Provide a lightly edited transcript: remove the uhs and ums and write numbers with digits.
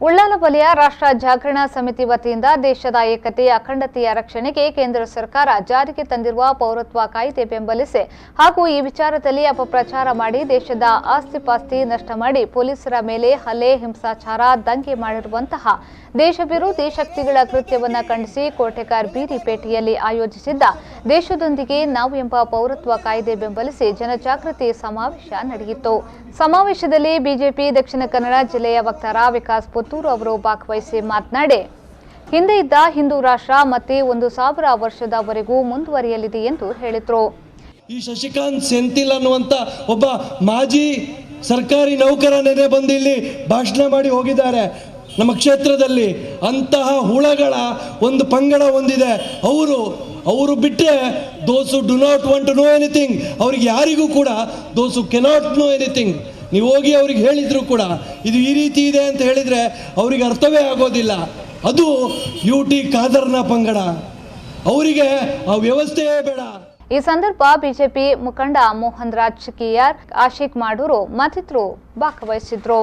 ಉಳ್ಳಾಲ ವಲಯ ರಾಷ್ಟ್ರ ಜಾಗರಣ ಸಮಿತಿ ವತಿಯಿಂದ ದೇಶದ ಏಕತೆ ಅಖಂಡತೆಯ ರಕ್ಷಣೆಗೆ ಕೇಂದ್ರ ಸರ್ಕಾರ ಜಾರಿಗೆ ತಂದಿರುವ ಪೌರತ್ವ ಕಾಯ್ದೆ ಬೆಂಬಲಿಸಿ ಹಾಗೂ ಈ ವಿಚಾರದಲ್ಲಿ ಅಪಪ್ರಚಾರ ಮಾಡಿ ದೇಶದ ಆಸ್ತಿಪಾಸ್ತಿ ನಷ್ಟ ಮಾಡಿ ಪೊಲೀಸರ ಮೇಲೆ ಹಲ್ಲೆ ಹಿಂಸಾಚಾರ ದಂಗೆ ಮಾಡಿರುವಂತಹ ದೇಶ ವಿರೋಧಿ ಶಕ್ತಿಗಳ ಕೃತ್ಯವನ್ನು ಖಂಡಿಸಿ ಕೋಟೆಕಾರ್ ಬೀದಿಪೇಟೆಯಲ್ಲಿ ಆಯೋಜಿಸಿದ್ದ ದೇಶದೊಂದಿಗೆ ನಾವು ಎಂಬ ಪೌರತ್ವ ಕಾಯ್ದೆ ಬೆಂಬಲಿಸಿ ಜನಜಾಗೃತಿ ಸಮಾವೇಶ ನಡೆಯಿತು। ಸಮಾವೇಶದಲ್ಲಿ ಬಿಜೆಪಿ ದಕ್ಷಿಣ ಕನ್ನಡ ಜಿಲ್ಲೆಯ ವಕ್ತಾರ ವಿಕಾಸ್ ಪುತ್ತೂರು ಅವರು ಭಾಗವಹಿಸಿ ಮಾತನಾಡಿ, ಹಿಂದೆ ಇದ್ದ ಹಿಂದೂ ರಾಷ್ಟ್ರ ಮತ್ತೆ 1000 ವರ್ಷದವರೆಗೂ ಮುಂದುವರಿಯಲಿದೆ ಎಂದು ಹೇಳಿದರು। ಈ ಶಶಿಕಾಂತ್ ಸೆಂಥಿಲ್ ಅನ್ನುವಂತ ಒಬ್ಬ ಮಾಜಿ ಸರ್ಕಾರಿ ನೌಕರ ನೆನೆ ಬಂದು ಇಲ್ಲಿ ಭಾಷಣ ಮಾಡಿ ಹೋಗಿದ್ದಾರೆ। ನಮ್ಮ ಕ್ಷೇತ್ರದಲ್ಲಿ ಅಂತಹ ಹುಳಗಳ ಒಂದು ಪಂಗಡ ಹೊಂದಿದೆ। ಅವರು ಬಿಟ್ಟರೆ those who do not want to know anything, ಅವ್ರಿಗೆ ಯಾರಿಗೂ ಕೂಡ those who cannot know anything ನೀವು ಹೋಗಿ ಅವ್ರಿಗೆ ಹೇಳಿದ್ರು ಕೂಡ ಇದು ಈ ರೀತಿ ಇದೆ ಅಂತ ಹೇಳಿದರೆ ಅವರಿಗೆ ಅರ್ಥವೇ ಆಗೋದಿಲ್ಲ। ಅದು ಯುಟಿ ಖಾದರ್ನ ಪಂಗಡ, ಅವರಿಗೆ ಆ ವ್ಯವಸ್ಥೆಯೇ ಬೇಡ। ಈ ಸಂದರ್ಭ ಬಿಜೆಪಿ ಮುಖಂಡ ಮೋಹನ್ ರಾಜ್ ಕಿಯಾರ್, ಆಶಿಕ್ ಮಾಡೂರು ಮತ್ತಿತರರು ಭಾಗವಹಿಸಿದ್ರು।